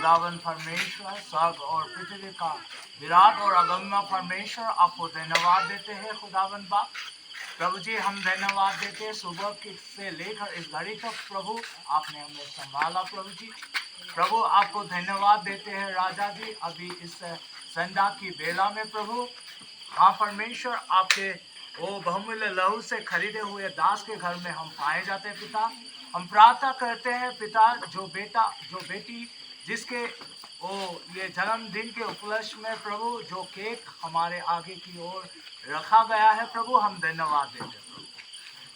खुदावन परमेश्वर स्वर्ग और पृथ्वी का विराट और अगम्य परमेश्वर, आपको धन्यवाद देते हैं खुदावन बाप। प्रभु जी हम धन्यवाद देते हैं सुबह से लेकर इस घड़ी तक प्रभु आपने हमें संभाला। प्रभु जी प्रभु आपको धन्यवाद देते हैं राजा जी, अभी इस संध्या की बेला में प्रभु हाँ परमेश्वर आपके वो बहुमूल्य लहू से खरीदे हुए दास के घर में हम पाए जाते हैं पिता। हम प्रार्थना करते हैं पिता, जो बेटा जो बेटी जिसके वो ये जन्मदिन के उपलक्ष्य में प्रभु जो केक हमारे आगे की ओर रखा गया है प्रभु, हम धन्यवाद देते हैं प्रभु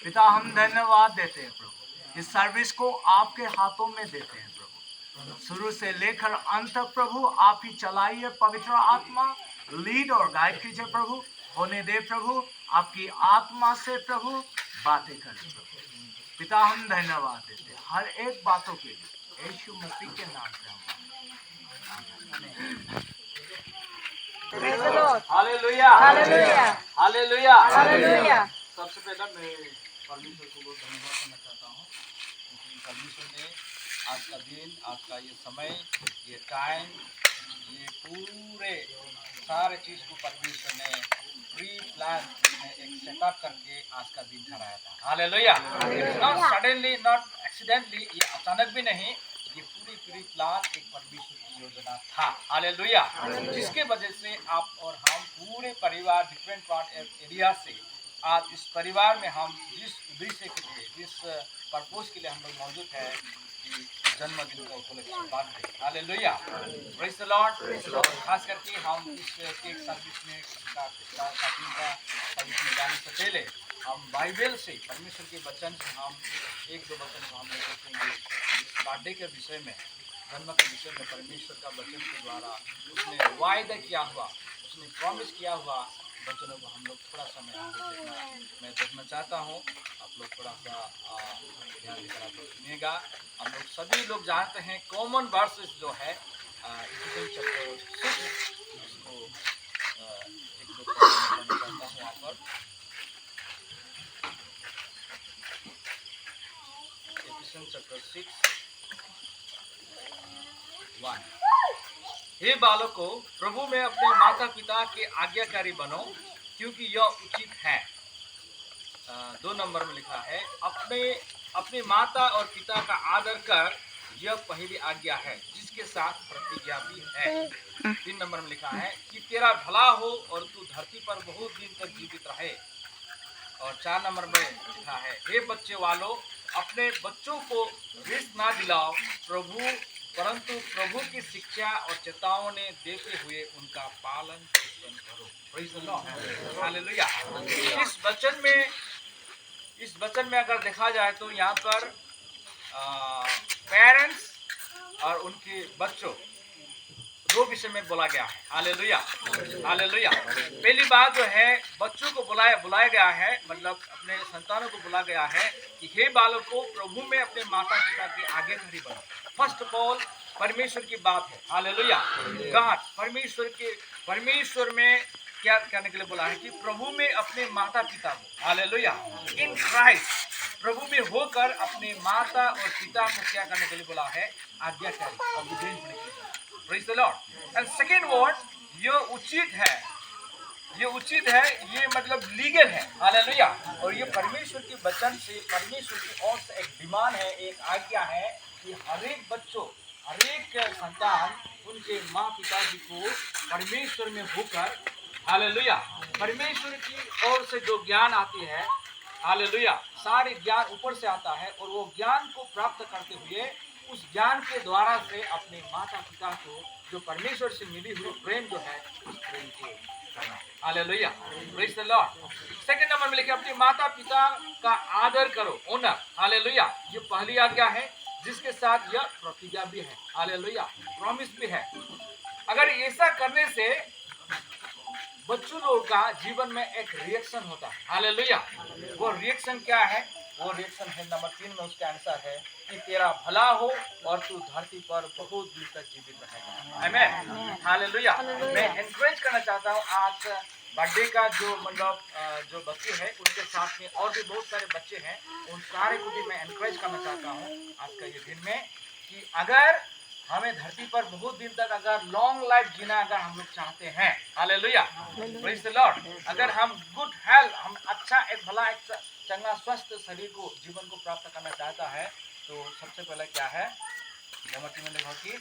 पिता, हम धन्यवाद देते हैं प्रभु। इस सर्विस को आपके हाथों में देते हैं प्रभु, शुरू से लेकर अंत तक प्रभु आप ही चलाइए। पवित्र आत्मा लीड और गाइड कीजिए प्रभु, होने दे प्रभु, आपकी आत्मा से प्रभु बातें करें प्रभु पिता। हम धन्यवाद देते हैं हर एक बातों के लिए, यीशु मसीह के नाम से हम हालेलुया हालेलुया हालेलुया हालेलुया। सबसे पहले मैं परमेश्वर को बहुत धन्यवाद करना चाहता हूँ, क्योंकि परमेश्वर ने आज का दिन, आज का ये समय, ये टाइम, ये पूरे सारे चीज को परमेश्वर ने प्री प्लान में एक सेटअप करके आज का दिन ठहराया था। Hallelujah. Not suddenly, not accidentally, ये अचानक भी नहीं, ये पूरी प्लान एक परमेश्वर की योजना था। हालेलुया। जिसके वजह से आप और हम पूरे परिवार डिफरेंट पार्ट एरिया से आज इस परिवार में हम जिस उद्देश्य के लिए, जिस पर्पस के लिए हम लोग मौजूद है, जन्मदिन का उपलक्ष्य birthday. Hallelujah, praise the Lord. खास करके हम इस केक सर्विस में सर्विस में जाने से पहले हम बाइबल से, परमेश्वर के वचन से हम एक दो वचन को हम देखेंगे इस बर्थडे के विषय में, जन्म के विषय में। परमेश्वर का वचन के द्वारा उसने वायदा किया हुआ, उसने प्रॉमिस किया हुआ वचनों को हम लोग थोड़ा समय मैं देखना चाहता हूँ। आप लोग थोड़ा सा ध्यान देकर आप लोग सुनिएगा। हम लोग सभी लोग जानते हैं कॉमन वर्सेस जो है चैप्टर 6, इसको एक दो पढ़ना चाहता हूँ। यहाँ पर इफिसियंस चैप्टर 6:1। हे बालकों, प्रभु में अपने माता पिता के आज्ञाकारी बनो, क्योंकि यह उचित है। 2 नंबर में लिखा है, अपने माता और पिता का आदर कर, यह पहली आज्ञा है जिसके साथ प्रतिज्ञा भी है। 3 नंबर में लिखा है कि तेरा भला हो और तू धरती पर बहुत दिन तक जीवित रहे। और 4 नंबर में लिखा है, हे बच्चे वालों, अपने बच्चों को रिस ना दिलाओ, परंतु प्रभु की शिक्षा और चेतावनी देते हुए उनका पालन पोषण करो। Praise the Lord, hallelujah. इस वचन में अगर देखा जाए तो यहाँ पर पेरेंट्स और उनके बच्चों दो विषय में बोला गया है। Hallelujah hallelujah. पहली बात जो है, बच्चों को बुलाया गया है, मतलब अपने संतानों को बुलाया गया है कि हे बालकों, प्रभु में अपने माता पिता के आज्ञाकारी बनो। फर्स्ट ऑफ ऑल परमेश्वर की बात है। हालेलुया। गॉड परमेश्वर में क्या करने के लिए बोला है कि प्रभु में अपने माता पिता को, हालेलुया, इन क्राइस्ट, प्रभु में होकर अपने माता और पिता को क्या करने के लिए बोला है? आज्ञाकारी, ऑब्डीएंट होने के लिए। Praise the Lord. And second word, ये उचित है, ये मतलब लीगल है। हालेलुया। और ये परमेश्वर के वचन से, परमेश्वर की ओर से एक डिमांड है, एक आज्ञा है कि हर एक बच्चों, हर एक संतान उनके माँ पिता जी को परमेश्वर में होकर, हालेलुया, परमेश्वर की ओर से जो ज्ञान आती है, हालेलुया, सारे ज्ञान ऊपर से आता है, और वो ज्ञान को प्राप्त करते हुए उस ज्ञान के द्वारा से अपने माता पिता को जो परमेश्वर से मिली हुई प्रेम जो है, उस प्रेम को करना। Hallelujah, praise the Lord. Second number में लिखे, अपने माता पिता का आदर करो, ऑनर। हालेलुया, ये पहली आज्ञा है, जिसके साथ यह प्रतिज्ञा भी है। हालेलुया, प्रॉमिस भी है। अगर ऐसा करने से बच्चों लोगों का जीवन में एक रिएक्शन होता है। हालेलुया। वो रिएक्शन क्या है? वो रिएक्शन है नंबर 3 में, उसका आंसर है कि तेरा भला हो और तू धरती पर बहुत दिन तक जीवित रहेगा। आमीन, हालेलुया। मैं एनकरेज करना चाहता हूँ आज बर्थडे का जो मतलब जो बच्चे हैं, उनके साथ में और भी बहुत सारे बच्चे हैं, उन सारे को भी मैं एनकरेज करना चाहता हूँ आज का ये दिन में, कि अगर हमें धरती पर बहुत दिन तक अगर लॉन्ग लाइफ जीना अगर हम लोग चाहते हैं, हालेलुया, प्रेज द लॉर्ड, अगर हम गुड हेल्थ, हम अच्छा एक भला एक चंगा स्वस्थ शरीर को जीवन को प्राप्त करना चाहता है, तो सबसे पहले क्या है, जमती में लिखा कि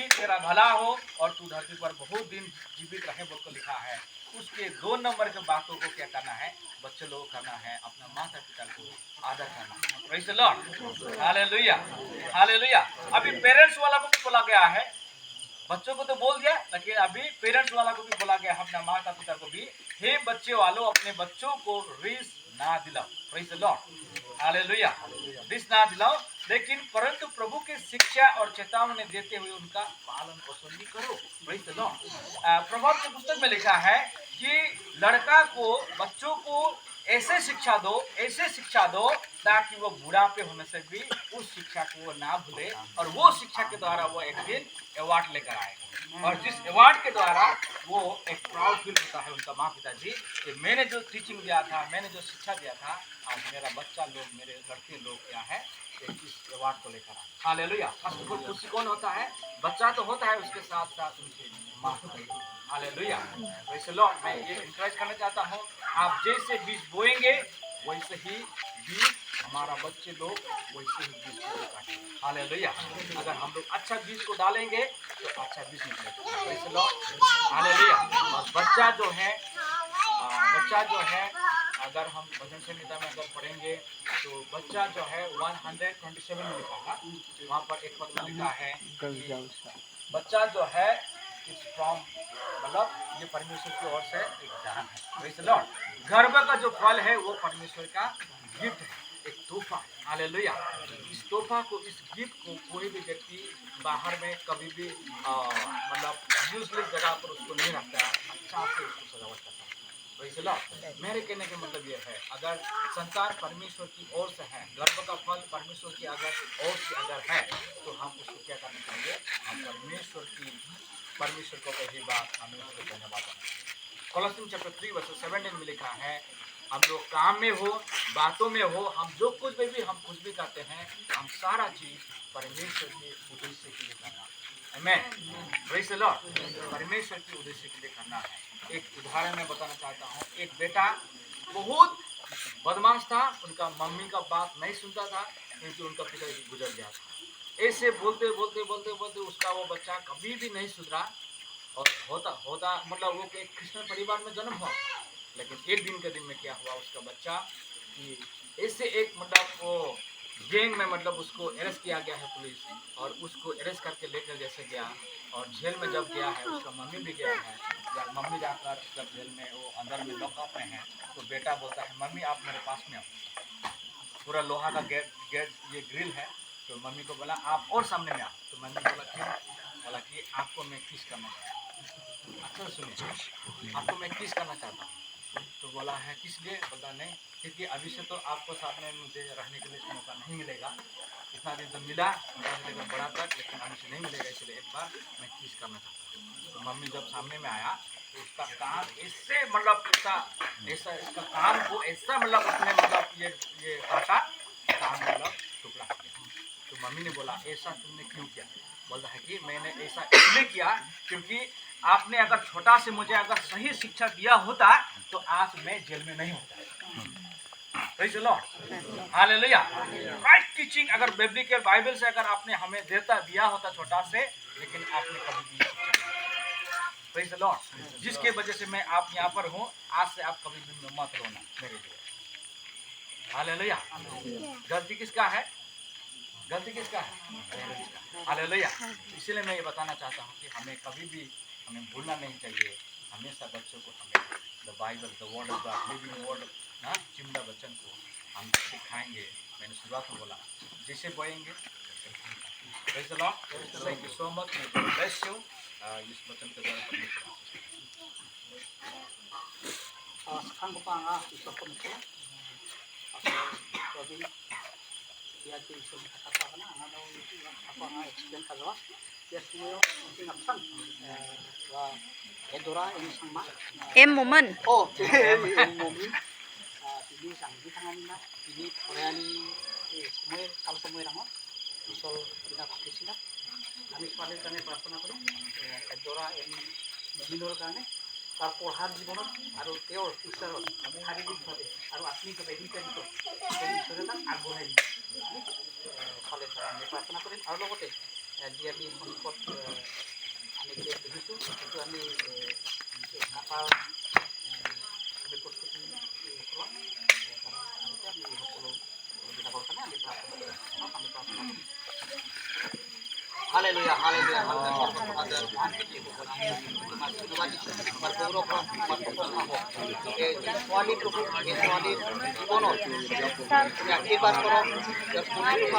तेरा भला हो और तू धरती पर बहुत दिन जीवित रहे बोल कर लिखा है। उसके 2 नंबर के बातों को क्या करना है, बच्चे लोगों को करना है, अपना माता पिता को आदर करना। Praise the Lord, hallelujah, hallelujah. अभी पेरेंट्स वाला को भी बोला गया है, बच्चों को तो बोल दिया, लेकिन अभी पेरेंट्स वाला को भी बोला गया है, अपना माता पिता को भी, हे बच्चे वालों अपने बच्चों को रिस ना दिलाओ। प्रेज द लॉर्ड, हालेलुया, रिस ना दिलाओ, लेकिन परंतु प्रभु की शिक्षा और चेतावनी देते हुए उनका पालन पोषण भी करो। Praise the Lord. प्रभाव की पुस्तक में लिखा है कि लड़का को, बच्चों को ऐसे शिक्षा दो ताकि वो बुढ़ापे होने से भी उस शिक्षा को वो ना भूले, और वो शिक्षा के द्वारा वो एक दिन अवार्ड लेकर आएगा, और जिस अवार्ड के द्वारा वो एक प्राउड फील होता है उनका माँ पिताजी कि मैंने जो टीचिंग दिया था, मैंने जो शिक्षा दिया था, आज मेरा बच्चा लोग, मेरे लड़के लोग क्या है, इस अवार्ड को लेकर आए। हालेलुया। फर्स्ट ऑफ ऑल खुशी कौन होता है? बच्चा तो होता है, उसके साथ साथ उनके माँ पिता। हालेलुया। वैसे लो, मैं ये इंकरेज करना चाहता हूँ, आप जैसे बीज बोएंगे वैसे ही बीज, हमारा बच्चे लोग वैसे ही बीज को काटेंगे। हालेलुया। अगर हम लोग अच्छा बीज को डालेंगे तो अच्छा बीज निकलेगा। वैसे लो, हालेलुया। और बच्चा जो है अगर हम भजन संहिता में अगर पढ़ेंगे तो बच्चा जो है 127 में लिखा था, वहाँ पर एक पद में लिखा है बच्चा जो है इट्स फ्रॉम, मतलब ये परमेश्वर की ओर से एक दान है। Praise the Lord. गर्भ का जो फल है वो परमेश्वर का गिफ्ट है, एक तोहफा। हालेलुया। इस तोहफा को, इस गिफ्ट को कोई भी व्यक्ति बाहर में कभी भी मतलब यूजलेस जगह पर उसको नहीं रखता, अच्छा से उसको सजावट करता है। Praise the Lord. मेरे कहने का मतलब ये है, अगर संतान परमेश्वर की ओर से है, गर्भ का फल परमेश्वर की अगर ओर से अगर है, तो हम उसको क्या करना चाहिए, हम परमेश्वर को कही बात हमें उसको धन्यवाद देना चाहिए। कोलोसियन चैप्टर 3 वर्स 17 में लिखा है, हम लोग काम में हो, बातों में हो, हम जो कुछ भी हम कुछ भी करते हैं, हम सारा चीज परमेश्वर के उद्देश्य के लिए करना है। आमीन। Praise the Lord. परमेश्वर के उद्देश्य के लिए करना है। एक उदाहरण मैं बताना चाहता हूँ। एक बेटा बहुत बदमाश था, उनका मम्मी का बात नहीं सुनता था क्योंकि उनका पिताजी गुजर गया था। ऐसे बोलते उसका वो बच्चा कभी भी नहीं सुधरा, और होता मतलब वो एक क्रिश्चियन परिवार में जन्म हुआ, लेकिन एक दिन के दिन में क्या हुआ, उसका बच्चा कि ऐसे एक मतलब वो गैंग में मतलब उसको अरेस्ट किया गया है पुलिस, और उसको अरेस्ट करके लेकर जैसे गया, और जेल में जब गया है, उसका मम्मी भी गया है, जब मम्मी जाकर जब जेल में वो अंदर में लॉकअप में है, तो बेटा बोलता है मम्मी आप मेरे पास में आओ। पूरा लोहा का गेट ये ग्रिल है, तो मम्मी को बोला आप और सामने में आओ, तो मम्मी बोला क्यों? बोला कि आपको मैं किस करना चाहता हूँ। अच्छा सुनिए, आपको मैं किस करना चाहता हूँ। तो बोला है किस लिए? बोला नहीं, क्योंकि अभी से तो आपको साथ में मुझे रहने के लिए मौका नहीं मिलेगा, इतना दिन तो मिला लेकर बड़ा तक, लेकिन अभी से नहीं मिलेगा, इसलिए एक बार मैं किस करना चाहता हूँ। तो मम्मी जब सामने में आया तो उसका कान इससे मतलब ऐसा इसका कान को ऐसा मतलब उसने मतलब ये काटा, कान मतलब टुकड़ा किया। तो मम्मी ने बोला ऐसा तुमने क्यों किया? बोलता है कि मैंने ऐसा इसलिए किया क्योंकि आपने अगर छोटा से मुझे अगर सही शिक्षा दिया होता तो आज मैं जेल में नहीं होता। Praise the Lord. Hallelujah. Right teaching अगर बिब्लिकल बाइबल से अगर आपने हमें दिया होता छोटा से, लेकिन आपने कभी भी शिक्षा नहीं। Praise the Lord. जिसके वजह से मैं आप यहाँ पर हूँ, आज से आप कभी भी मत रोना मेरे लिए। हालेलुया। गलती किसका है? गलती किसका है? हालेलुया। इसलिए मैं ये बताना चाहता हूँ कि हमें कभी भी हमें भूलना नहीं चाहिए, हमेशा बच्चों को हमें the Bible, the word of God, living word ना, जिंदा वचन को हम सिखाएंगे। मैंने शुरुआत में बोला जैसे बोएंगे। Praise the lord. Thank you so much. Bless you. इस वचन के द्वारा परमेश्वर Em Momen. Oh, em momin. Ini sang di tangan na. Ini Koreani semua kalau semua orang কুশল দিনা পাতিছিলা আমি ছোৱালীৰ কাৰণে প্ৰাৰ্থনা কৰিম এডৰা মমিনৰ কাৰণে তাৰ পঢ়াৰ জীৱনত আৰু তেওঁৰ ফিউচাৰত শাৰীৰিকভাৱে আৰু আত্মিকভাৱে দুইটা দিশত ঈশ্বৰে তাক আগবঢ়াই দিব ছোৱালীৰ কাৰণে প্ৰাৰ্থনা কৰিম আৰু লগতে যি আমি সন্মুখত আমি কেক দেখিছোঁ সেইটো আমি কাটাৰ আমি প্ৰস্তুতি চলাম আমি সকলোবিলাকৰ কাৰণে আমি প্ৰাৰ্থনা কৰিম Haleluya, haleluya, haleluya. Swali Prabhu, Swali Jibono. তুমি আশীর্বাদ করো সময়ত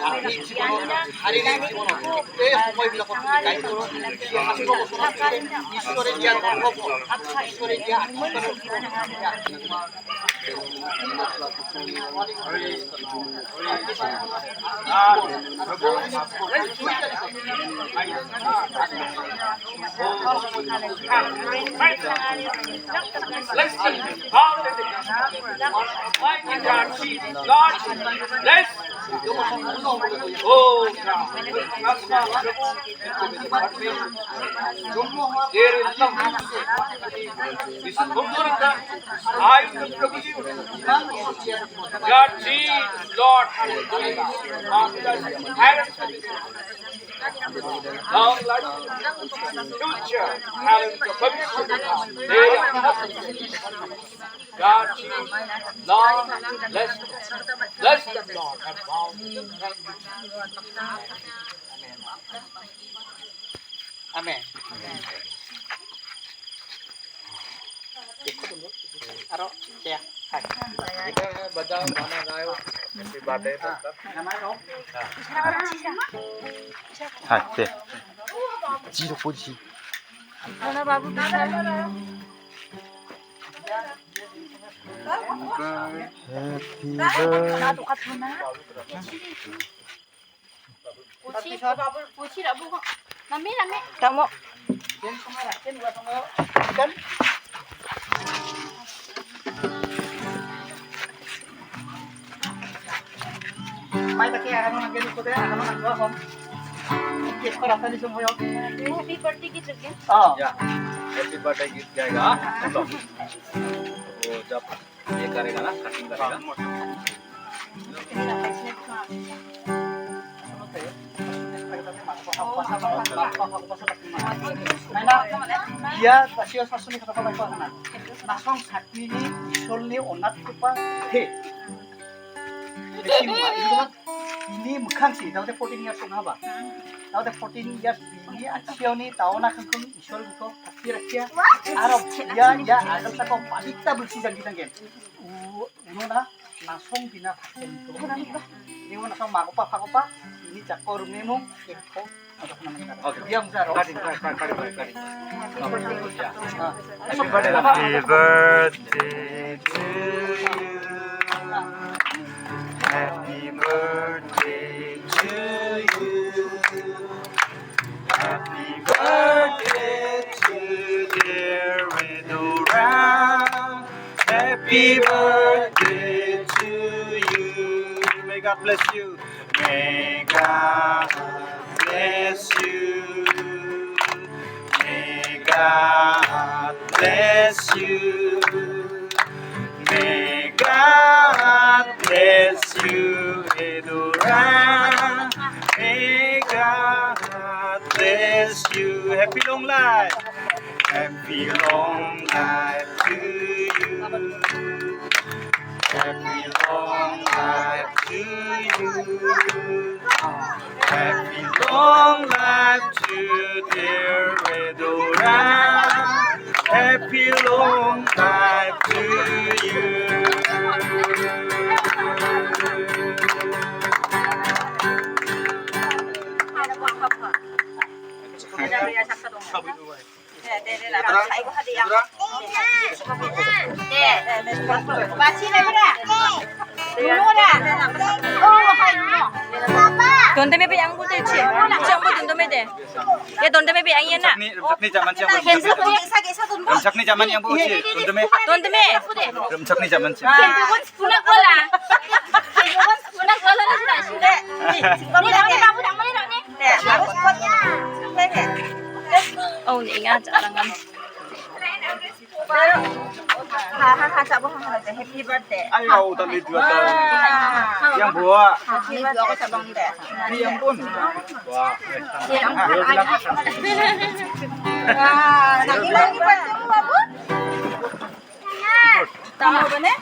আৰ্থিক জীৱনত শাৰীৰিক জীৱনত এই সময়বিলাকত তুমি গাইড কৰোঁ শাস্ত্ৰ বচনত ঈশ্বৰে দিয়া অনুভৱ ঈশ্বৰে দিয়া God, bless. Oh, there is love. This is Gundurika. I will Prabhu. God, Jesus, Lord, long life, future, God, Jesus, Lord, bless them, Lord, and bow. Amen. Aro, ya. इधर है बजाओ गाना गाओ happy birthday Namanya dong. 네. 지로 보지. Mana babu bisa? Happy Satu kat mana? Puci dah buka. Mami, mami. Kamu. Ken sama lah, ken dua sama kan. Mai tak kaya ano nang ganito deh, ano nang gawin? Kek ko rasa di semua yo. Happy birthday gitu kan? Oh. या happy birthday गीत गाएगा तो वो जब ये करेगा ना cutting करेगा Dia kasih sasuni kata apa itu anak. Nasong sakti ini isolni onat kupa he. Ini bukan sih, tahu deh 14 years apa? Tahu deh 14 years ini aciau ni tahu nak kengkung isol buko tapi rakyat Arab ya ada satu palita bersih jangan jangan. Uno nasong bina pakai itu. Ini uno nasong makopa ini cakor memang ekor. Dia musa roh. Cutting happy birthday Happy birthday to you. Happy birthday to you. Happy birthday to dear Redora. Happy birthday to you. May God bless you. May God bless you. May God bless you. May God bless you, Edora. May God bless you. Happy long life. Happy long life to you. Happy long life to you. Happy long life to dear Edora. Happy long life to you. Donde me yang putih sih? Siang putih donde me deh. Ya donde me yang ini nak? Rumsak ni zaman siapa? Handphone Rumsak ni zaman yang buci. donde me? Rumsak ni zaman siapa? Handphone punak bola. Handphone punak bola lah sudah. Oh, ni nga jangan. Happy birthday. Ayaw tali dua tahun. Yang buah. Happy birthday ako sa bangde. Ini yang pun. Wah. Nagilang birthday mo babu? Tama ba ne?